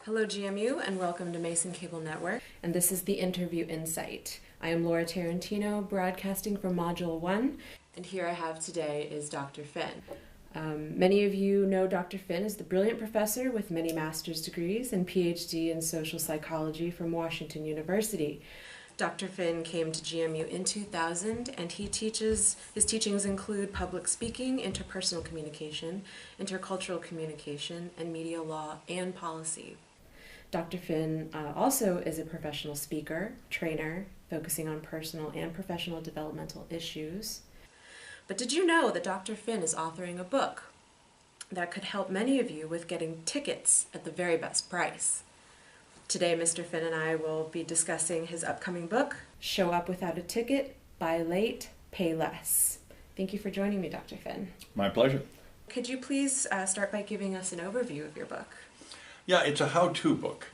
Hello GMU and welcome to Mason Cable Network, and this is the Interview Insight. I am Laura Tarantino, broadcasting from Module 1, and here I have today is Dr. Finn. Many of you know Dr. Finn as the brilliant professor with many master's degrees and PhD in social psychology from Washington University. Dr. Finn came to GMU in 2000, and his teachings include public speaking, interpersonal communication, intercultural communication, and media law and policy. Dr. Finn also is a professional speaker, trainer, focusing on personal and professional developmental issues. But did you know that Dr. Finn is authoring a book that could help many of you with getting tickets at the very best price? Today, Mr. Finn and I will be discussing his upcoming book, Show Up Without a Ticket, Buy Late, Pay Less. Thank you for joining me, Dr. Finn. My pleasure. Could you please start by giving us an overview of your book? Yeah, it's a how-to book,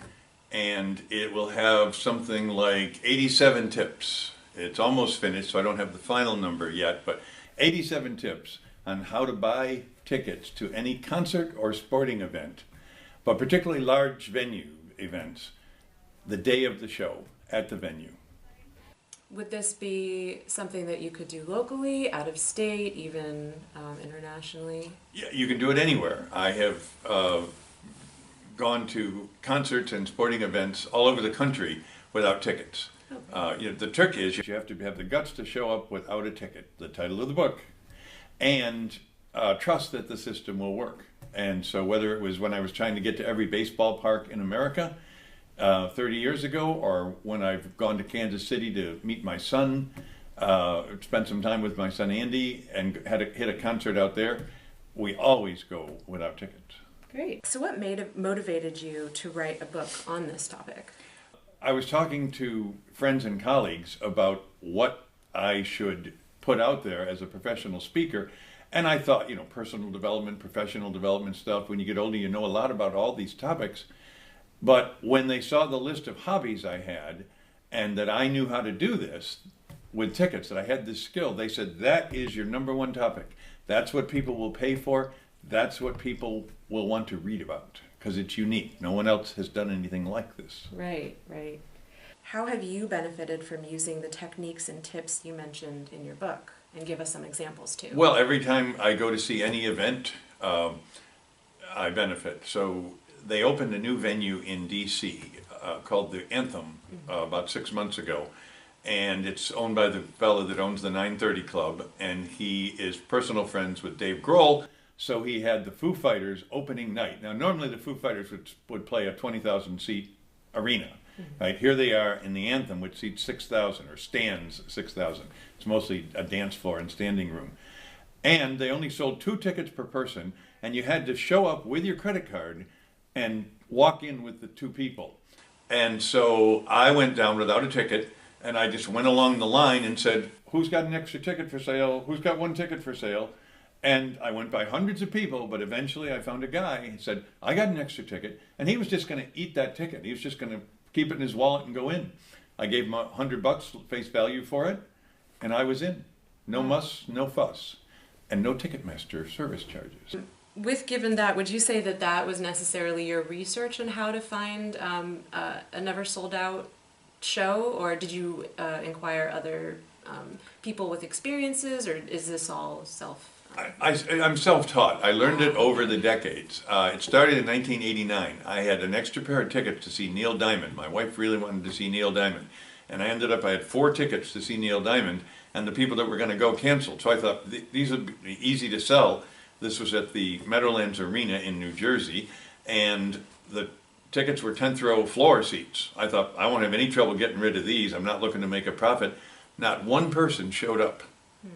and it will have something like 87 tips. It's almost finished, so I don't have the final number yet, but 87 tips on how to buy tickets to any concert or sporting event, but particularly large venue events, the day of the show at the venue. Would this be something that you could do locally, out of state, even internationally? Yeah, you can do it anywhere. I have gone to concerts and sporting events all over the country without tickets. Okay. The trick is you have to have the guts to show up without a ticket, the title of the book, and trust that the system will work. And so whether it was when I was trying to get to every baseball park in America 30 years ago, or when I've gone to Kansas City to meet my son, spent some time with my son Andy, and hit a concert out there, we always go without tickets. Great. So what motivated you to write a book on this topic? I was talking to friends and colleagues about what I should put out there as a professional speaker. And I thought, personal development, professional development stuff, when you get older, you know a lot about all these topics. But when they saw the list of hobbies I had and that I knew how to do this with tickets, that I had this skill, they said, that is your number one topic. That's what people will pay for. That's what people will want to read about because it's unique. No one else has done anything like this. Right. How have you benefited from using the techniques and tips you mentioned in your book? And give us some examples too. Well, every time I go to see any event, I benefit. So they opened a new venue in D.C. Called the Anthem about 6 months ago. And it's owned by the fellow that owns the 930 Club. And he is personal friends with Dave Grohl. So he had the Foo Fighters opening night. Now, normally the Foo Fighters would play a 20,000 seat arena. Right, here they are in the Anthem, which seats 6,000 or stands 6,000. It's mostly a dance floor and standing room. And they only sold 2 tickets per person, and you had to show up with your credit card and walk in with the 2 people. And so I went down without a ticket, and I just went along the line and said, who's got an extra ticket for sale? Who's got 1 ticket for sale? And I went by hundreds of people, but eventually I found a guy who said, I got an extra ticket, and he was just going to eat that ticket. He was just going to keep it in his wallet and go in. I gave him $100 face value for it, and I was in. No muss, no fuss, and no Ticketmaster service charges. Given that, would you say that was necessarily your research on how to find a never sold out show, or did you inquire other people with experiences, or is this all self? I'm self-taught. I learned it over the decades. It started in 1989. I had an extra pair of tickets to see Neil Diamond. My wife really wanted to see Neil Diamond. And I had 4 tickets to see Neil Diamond, and the people that were going to go canceled. So I thought, these would be easy to sell. This was at the Meadowlands Arena in New Jersey, and the tickets were 10th row floor seats. I thought, I won't have any trouble getting rid of these. I'm not looking to make a profit. Not one person showed up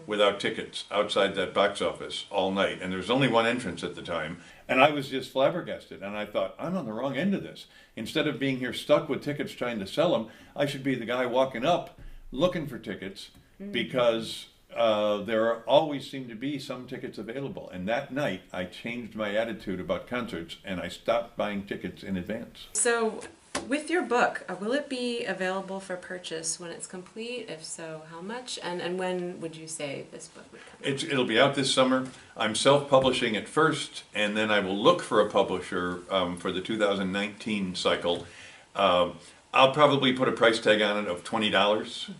without tickets outside that box office all night. And there was only 1 entrance at the time. And I was just flabbergasted. And I thought, I'm on the wrong end of this. Instead of being here stuck with tickets trying to sell them, I should be the guy walking up looking for tickets because there always seemed to be some tickets available. And that night, I changed my attitude about concerts and I stopped buying tickets in advance. So with your book, will it be available for purchase when it's complete? If so, how much? And when would you say this book would come out? It'll be out this summer. I'm self-publishing it first, and then I will look for a publisher for the 2019 cycle. I'll probably put a price tag on it of $20,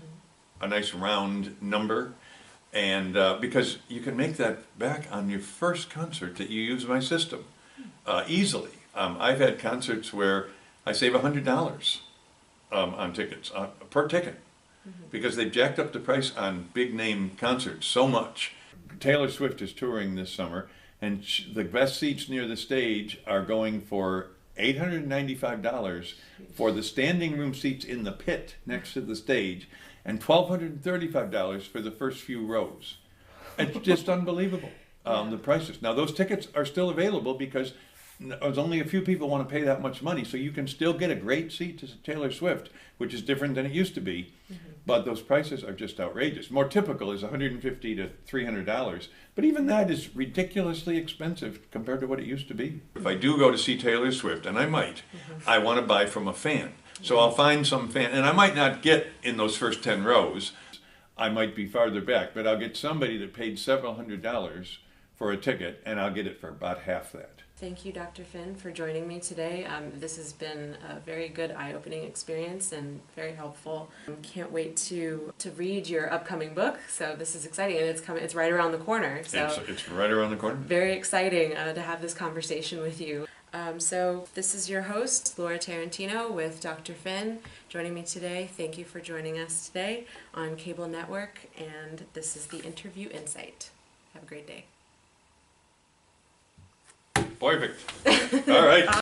a nice round number, and because you can make that back on your first concert that you use my system easily. I've had concerts where I save $100 on tickets, per ticket, because they've jacked up the price on big name concerts so much. Taylor Swift is touring this summer, and the best seats near the stage are going for $895 for the standing room seats in the pit next to the stage, and $1,235 for the first few rows. It's just unbelievable, the prices. Now those tickets are still available because there's only a few people want to pay that much money, so you can still get a great seat to Taylor Swift, which is different than it used to be. But those prices are just outrageous. More typical is $150 to $300, but even that is ridiculously expensive compared to what it used to be. If I do go to see Taylor Swift, and I might, I want to buy from a fan. So I'll find some fan, and I might not get in those first 10 rows. I might be farther back, but I'll get somebody that paid several $100s for a ticket, and I'll get it for about half that. Thank you, Dr. Finn, for joining me today. This has been a very good eye-opening experience and very helpful. Can't wait to read your upcoming book. So this is exciting, and it's right around the corner. So it's right around the corner. Very exciting to have this conversation with you. So this is your host, Laura Tarantino, with Dr. Finn, joining me today. Thank you for joining us today on Cable Network, and this is the Interview Insight. Have a great day. Perfect. All right.